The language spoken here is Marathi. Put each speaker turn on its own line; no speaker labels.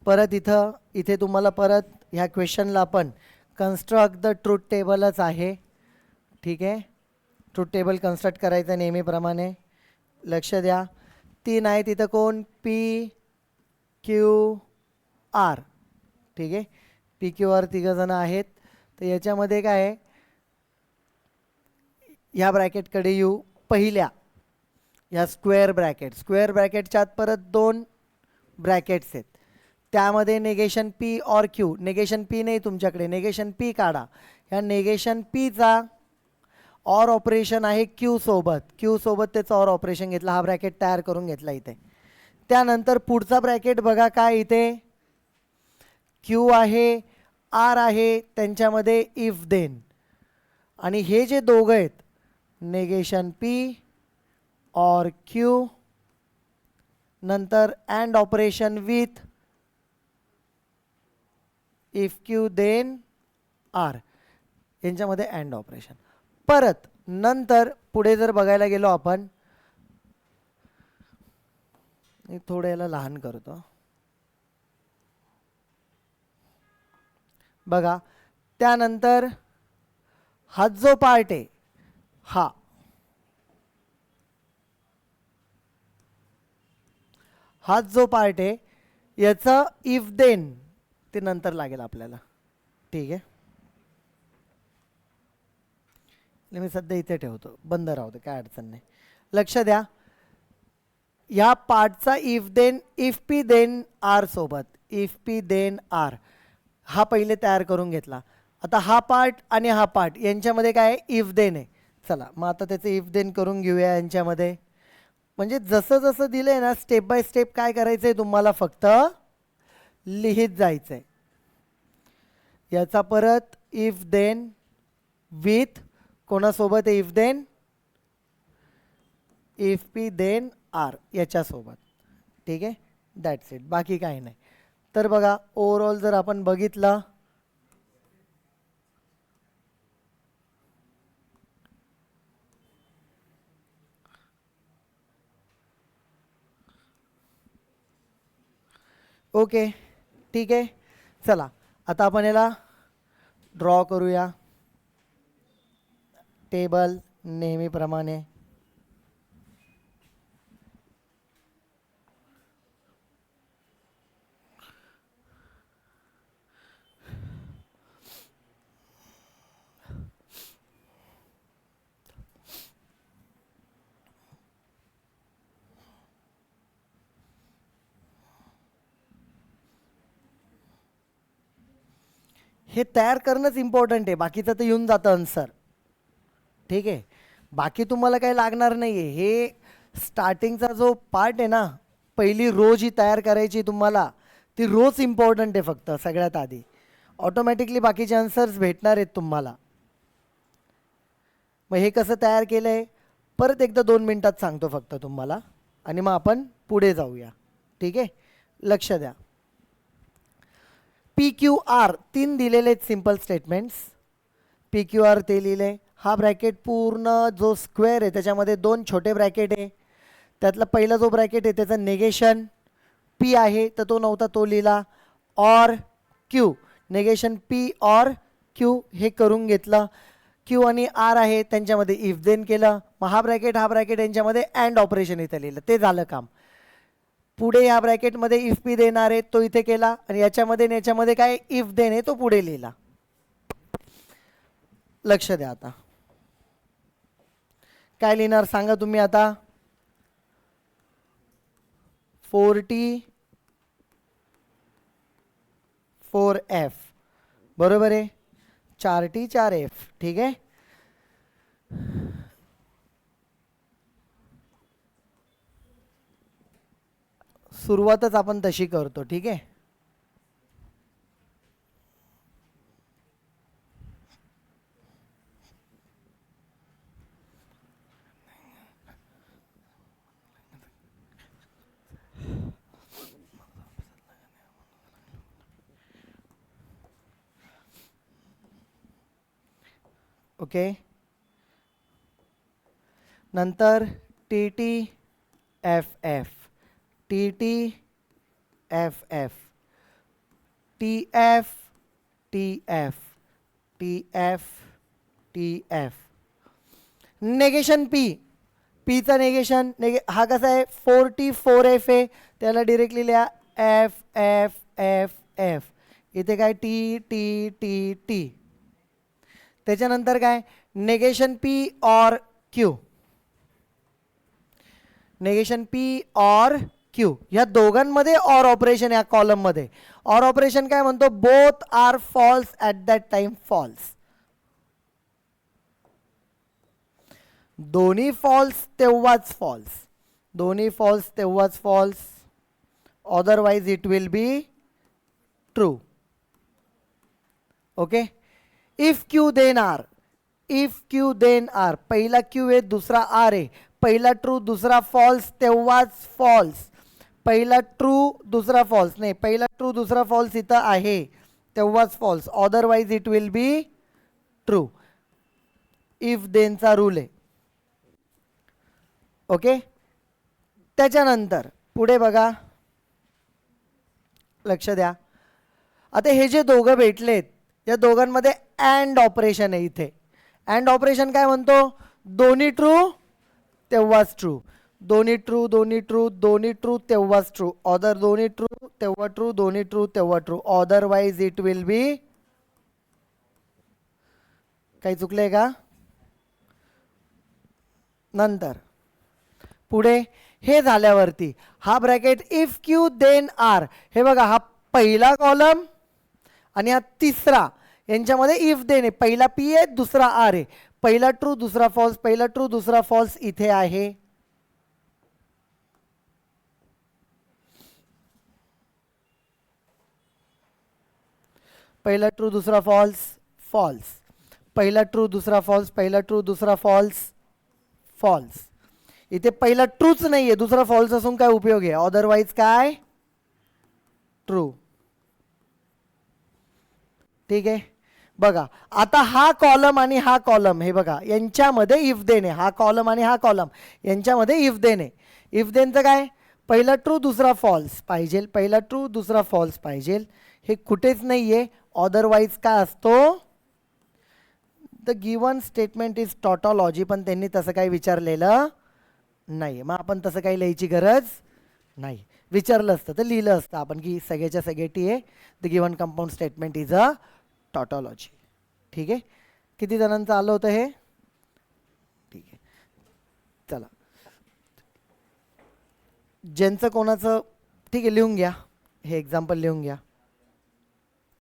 परत इथे तुम्हाला परत ह्या क्वेश्चनला पण कन्स्ट्रक्ट द ट्रूथ टेबलच आहे. ठीक आहे, ट्रूथ टेबल कन्स्ट्रक्ट करायचं नेहमीप्रमाणे. लक्ष द्या, 3 आहे तिथं कोण, पी क्यू आर. ठीक आहे, पी क्यू आर 3 जण आहेत. तर याच्यामध्ये काय आहे, ह्या ब्रॅकेटकडे येऊ. पहिल्या ह्या स्क्वेअर ब्रॅकेटच्या आत परत 2 ब्रॅकेट्स आहेत. त्यामध्ये negation P or Q, negation P नाही तुमच्याकडे, नेगेशन पी काढा. ह्या नेगेशन पीचा ऑर ऑपरेशन आहे क्यू सोबत त्याचं ऑर ऑपरेशन घेतलं, हा ब्रॅकेट तयार करून घेतला इथे. त्यानंतर पुढचा ब्रॅकेट बघा काय, इथे क्यू आहे, आर आहे, त्यांच्यामध्ये इफ देन. आणि हे जे दोघं आहेत, नेगेशन पी ऑर क्यू, नंतर and operation with if Q then R, यांच्यामध्ये अँड ऑपरेशन. परत नंतर पुढे जर बघायला गेलो आपण, थोडं याला लहान करतो बघा. त्यानंतर हा जो पार्ट आहे, हा जो पार्ट आहे याचं इफ देन ते नंतर लागेल आपल्याला. ठीक आहे, मी सध्या इथे ठेवतो, बंद राहू दे, काय अडचण नाही. लक्ष द्या, या पार्टचा इफ पी देन आर सोबत, इफ पी देन आर हा पहिले तयार करून घेतला. आता हा पार्ट आणि हा पार्ट यांच्यामध्ये काय आहे, इफ देन आहे. चला मग आता त्याचे इफ देन करून घेऊया यांच्यामध्ये. म्हणजे जसं जसं दिलंय ना, स्टेप बाय स्टेप काय करायचंय तुम्हाला, फक्त लिहित जायचंय. याचा परत इफ देन विथ कोणासोबत आहे, if then if P then R याच्यासोबत. ठीक आहे, दॅट्स इट, बाकी काही नाही. तर बघा ओव्हरऑल जर आपण बघितलं, ओके. ठीक आहे, चला आता आपण याला ड्रॉ करूया टेबल नेहमीप्रमाणे. हे तयार करणंच इम्पॉर्टंट आहे, बाकीचं तर येऊन जातं आन्सर. ठीक आहे, बाकी तुम्हाला काही लागणार नाही आहे. हे स्टार्टिंगचा जो पार्ट आहे ना, पहिली रो जी तयार करायची तुम्हाला, ती रोज इम्पॉर्टंट आहे फक्त सगळ्यात आधी. ऑटोमॅटिकली बाकीचे आन्सर्स भेटणार आहेत तुम्हाला. मग हे कसं तयार केलं आहे परत एकदा 2 मिनिटात सांगतो फक्त तुम्हाला, आणि मग आपण पुढे जाऊया. ठीक आहे, लक्ष द्या. पी क्यू आर 3 दिलेले आहेत simple statements. P Q R ते लिहिले. हा ब्रॅकेट पूर्ण जो स्क्वेअर आहे त्याच्यामध्ये 2 छोटे ब्रॅकेट आहे. त्यातला पहिला जो ब्रॅकेट आहे त्याचं नेगेशन पी आहे, तर तो नव्हता, तो लिहिला. Or Q, negation P or Q हे करून घेतलं. क्यू आणि आर आहे त्यांच्यामध्ये इफ देन केलं. मग हा ब्रॅकेट यांच्यामध्ये अँड ऑपरेशन इथं लिहिलं, ते झालं काम. पुढे या ब्रॅकेटमध्ये इफ पी देणार आहे तो इथे केला, आणि याच्यामध्ये काय इफ देन आहे तो पुढे लिहिला. लक्ष द्या, आता काय लिहिणार सांगा तुम्ही आता. 4T4F बरोबर आहे, 4T4F. ठीक आहे, सुरुवातच आपण तशी करतो. ठीक आहे, ओके. नंतर TTFF, TTFF T F T F T F T F. Negation P, पीचा नेगेशन हा कसा आहे 44F आहे, त्याला डिरेक्टली लिहा एफ एफ एफ एफ. इथे काय टी टी टी टी. त्याच्यानंतर काय negation P or Q, negation P or Q. ह्या दोघांमध्ये ऑर ऑपरेशन, या कॉलम मध्ये ऑर ऑपरेशन काय म्हणतो, both are false at that time false. दोन्ही फॉल्स तेव्हाच फॉल्स, दोन्ही फॉल्स तेव्हाच false, otherwise it will be true. Okay. If Q then R, if Q then R, पहिला क्यू आहे दुसरा आर आहे, पहिला ट्रू दुसरा फॉल्स तेव्हाच फॉल्स. पहिला ट्रू दुसरा फॉल्स नाही, पहिला ट्रू दुसरा फॉल्स इथं आहे तेव्हाच false, otherwise it will be true. If देनचा रूल आहे. ओके. त्याच्यानंतर पुढे बघा, लक्ष द्या. आता हे जे दोघं भेटलेत या दोघांमध्ये अँड ऑपरेशन आहे. इथे अँड ऑपरेशन काय म्हणतो, दोन्ही ट्रू तेव्हाच ट्रू, दोन्ही ट्रू, दोन्ही ट्रू, दोन्ही ट्रू तेव्हाच ट्रू, अदर दोन्ही ट्रू तेव्हा ट्रू, दोन्ही ट्रू तेव्हा true, otherwise it will be. काही चुकलंय का. नंतर पुढे हे झाल्यावरती हा bracket if Q then R, हे बघा हा पहिला कॉलम आणि हा तिसरा, यांच्यामध्ये इफ देन आहे. पहिला पी आहे दुसरा आर आहे, पहिला ट्रू दुसरा फॉल्स, पहिला ट्रू दुसरा फॉल्स इथे आहे. पहिला ट्रू दुसरा फॉल्स फॉल्स, पहिला ट्रू दुसरा फॉल्स, पहिला ट्रू दुसरा फॉल्स फॉल्स. इथे पहिला ट्रूच नाहीये, दुसरा फॉल्स असून काय उपयोग आहे, अदरवाइज काय ट्रू. ठीक आहे. बघा आता हा कॉलम आणि हा कॉलम, हे बघा यांच्यामध्ये इफ देन आहे, हा कॉलम आणि हा कॉलम यांच्यामध्ये इफ देन आहे. इफ देनचं काय, पहिला ट्रू दुसरा फॉल्स पाहिजे, पहिला ट्रू दुसरा फॉल्स पाहिजे, हे कुठेच नाहीये, अदरवाइज काय असतो, the given statement is tautology. पण त्यांनी तसं काही विचारलेलं नाही, मग आपण तसं काही लिहायची गरज नाही. विचारलं असतं तर लिहिलं असतं आपण की सगळ्याच्या सगळे टी आहे, the given compound statement is a tautology. ठीक आहे. किती जणांचं आलं होतं हे. ठीक आहे. चला ज्यांचं कोणाचं, ठीक आहे लिहून घ्या, हे एक्झाम्पल लिहून घ्या.